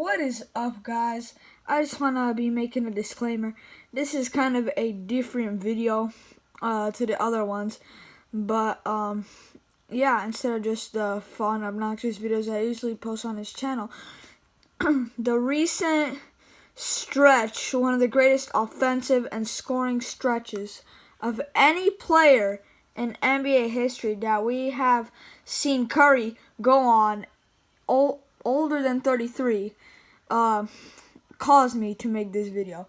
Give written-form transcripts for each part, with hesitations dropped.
What is up, guys? I just want to be making a disclaimer. This is kind of a different video to the other ones, but yeah, instead of just the fun, obnoxious videos I usually post on this channel, the recent stretch, one of the greatest offensive and scoring stretches of any player in NBA history that we have seen Curry go on older than 33, caused me to make this video.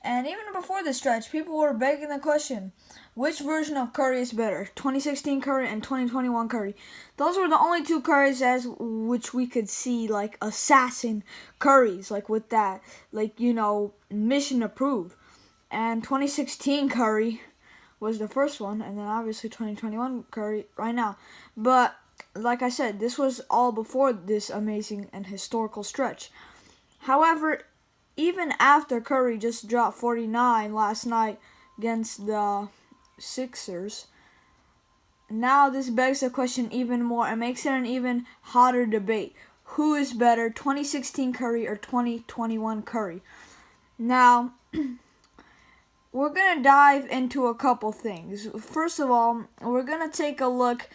And even before the stretch, people were begging the question, which version of Curry is better, 2016 Curry and 2021 Curry? Those were the only two Currys as which we could see, like, assassin Currys, like with that, like, mission approved. And 2016 Curry was the first one, and then obviously 2021 Curry right now. But like I said, this was all before this amazing and historical stretch. However, even after Curry just dropped 49 last night against the Sixers, now this begs the question even more and makes it an even hotter debate. Who is better, 2016 Curry or 2021 Curry? Now, we're going to dive into a couple things. First of all, we're going to take a look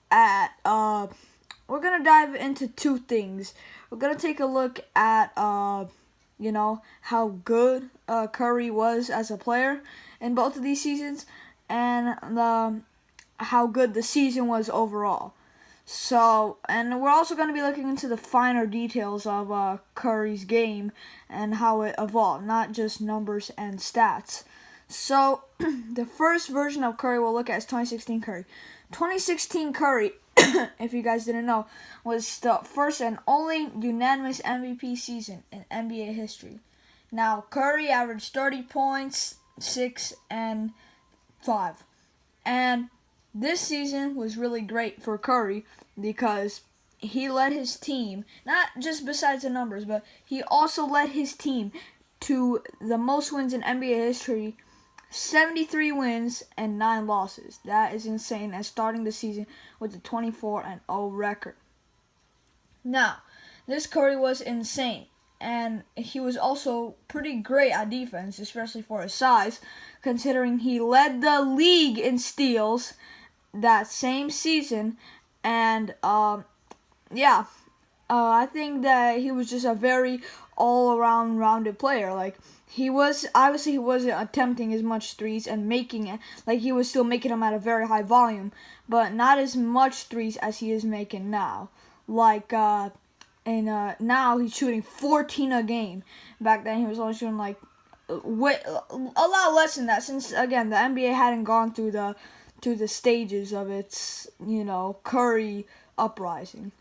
at, we're going to dive into two things. We're going to take a look at, how good Curry was as a player in both of these seasons, and how good the season was overall. So, and we're also going to be looking into the finer details of Curry's game and how it evolved, not just numbers and stats. So, the first version of Curry we'll look at is 2016 Curry. 2016 Curry, if you guys didn't know, was the first and only unanimous MVP season in NBA history. Now, Curry averaged 30 points, 6 and 5. And this season was really great for Curry because he led his team, not just besides the numbers, but he also led his team to the most wins in NBA history, 73 wins and 9 losses. That is insane, and starting the season with a 24-0 record. Now, this Curry was insane, and he was also pretty great at defense, especially for his size, considering he led the league in steals that same season. And I think that he was just a very all-around rounded player. Like, he wasn't attempting as much threes and making it, like he was still making them at a very high volume, but not as much threes as he is making now. Like, now he's shooting 14 a game. Back then he was only shooting like a lot less than that, since again the NBA hadn't gone through the stages of its Curry uprising,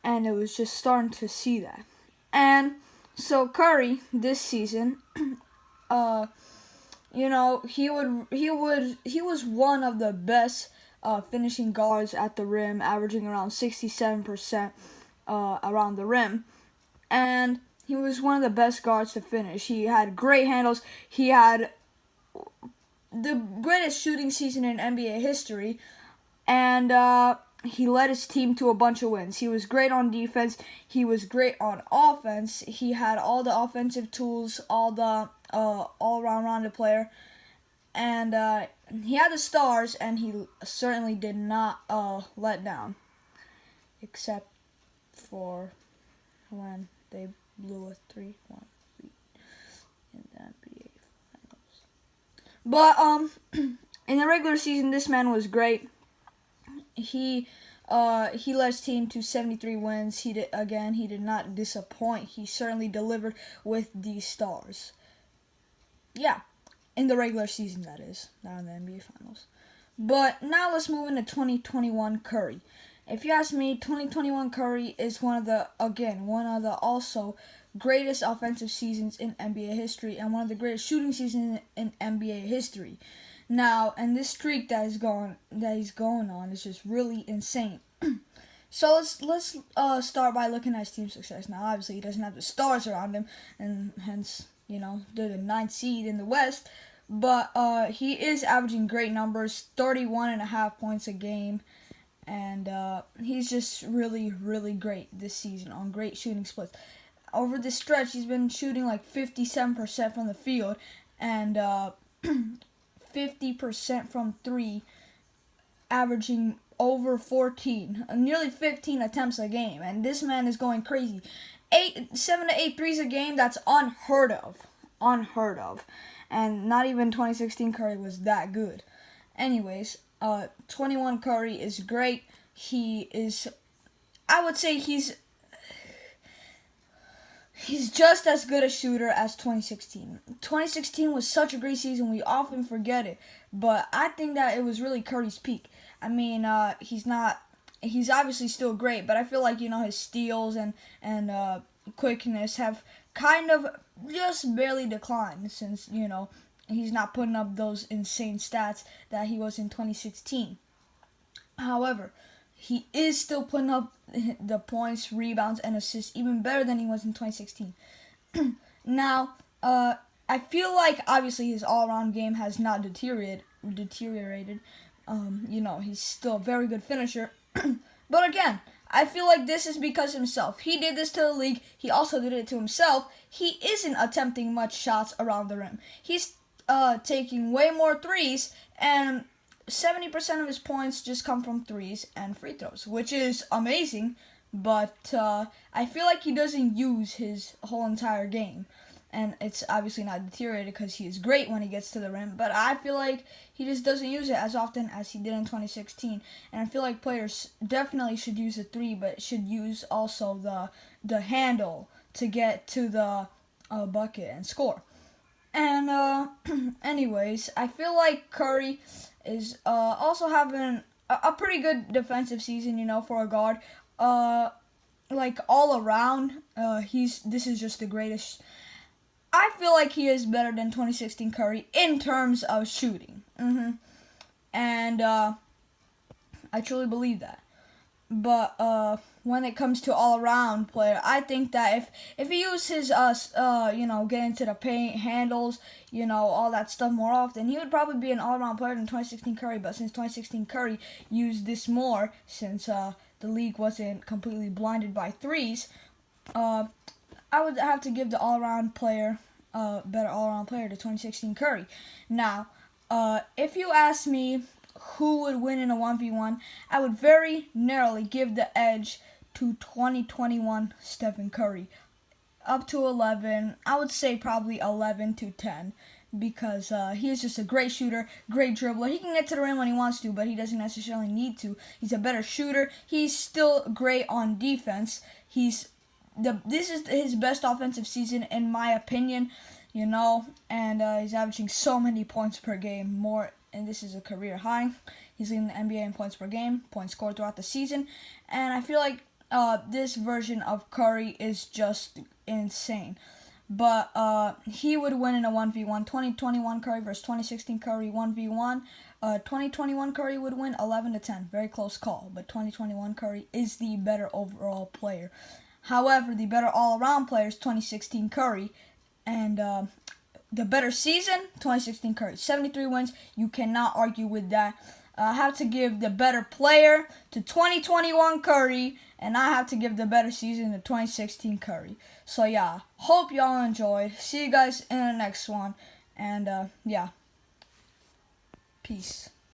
and it was just starting to see that. And so Curry this season, he was one of the best finishing guards at the rim, averaging around 67% around the rim, and he was one of the best guards to finish. He had great handles. He had the greatest shooting season in NBA history, and he led his team to a bunch of wins. He was great on defense. He was great on offense. He had all the offensive tools, all the all-around rounded player, and he had the stars, and he certainly did not let down, except for when they blew a 3-1 lead in the NBA Finals. But in the regular season, this man was great. He led his team to 73 wins. He did not disappoint. He certainly delivered with these stars. Yeah, in the regular season, that is, not in the NBA Finals. But now let's move into 2021 Curry. If you ask me, 2021 Curry is one of the also greatest offensive seasons in NBA history, and one of the greatest shooting seasons in NBA history. Now, and this streak that he's going on is just really insane. So let's start by looking at his team success. Now, obviously, he doesn't have the stars around him, and hence, they're the 9th seed in the West. But he is averaging great numbers, 31.5 points a game, and he's just really, really great this season on great shooting splits. over this stretch, he's been shooting like 57% from the field and 50% from three, averaging over 14, nearly 15 attempts a game. And this man is going crazy. 7 to 8 threes a game, that's unheard of. Unheard of. And not even 2016 Curry was that good. Anyways, 21 Curry is great. He is, I would say he's just as good a shooter as 2016. 2016 was such a great season, we often forget it. But I think that it was really Curry's peak. I mean, he's obviously still great, but I feel like, his steals and quickness have kind of just barely declined since, he's not putting up those insane stats that he was in 2016. However, he is still putting up the points, rebounds, and assists even better than he was in 2016. Now, I feel like obviously his all-around game has not deteriorated. He's still a very good finisher. But again, I feel like this is because himself. He did this to the league. He also did it to himself. He isn't attempting much shots around the rim. He's taking way more threes, and 70% of his points just come from threes and free throws, which is amazing. But I feel like he doesn't use his whole entire game. And it's obviously not deteriorated because he is great when he gets to the rim. But I feel like he just doesn't use it as often as he did in 2016. And I feel like players definitely should use a three, but should use also the handle to get to the bucket and score. And anyways, I feel like Curry is also having a pretty good defensive season, for a guard. Like all around, this is just the greatest. I feel like he is better than 2016 Curry in terms of shooting. And I truly believe that. But when it comes to all-around player, I think that if he uses get into the paint, handles, all that stuff more often, he would probably be an all-around player than 2016 Curry. But since 2016 Curry used this more, since the league wasn't completely blinded by threes, I would have to give the all-around player, better all-around player to 2016 Curry. Now, if you ask me who would win in a 1v1, I would very narrowly give the edge to 2021 Stephen Curry. Up to 11, I would say probably 11 to 10, because he is just a great shooter, great dribbler. He can get to the rim when he wants to, but he doesn't necessarily need to. He's a better shooter. He's still great on defense. This is his best offensive season in my opinion, and he's averaging so many points per game, and this is a career high. He's leading the NBA in points per game, points scored throughout the season, and I feel like this version of Curry is just insane. But he would win in a 1v1. 2021 Curry versus 2016 Curry 1v1. 2021 Curry would win 11 to 10. Very close call, but 2021 Curry is the better overall player. However, the better all-around player is 2016 Curry, and the better season, 2016 Curry. 73 wins, you cannot argue with that. I have to give the better player to 2021 Curry, and I have to give the better season to 2016 Curry. So yeah, hope y'all enjoyed. See you guys in the next one, and peace.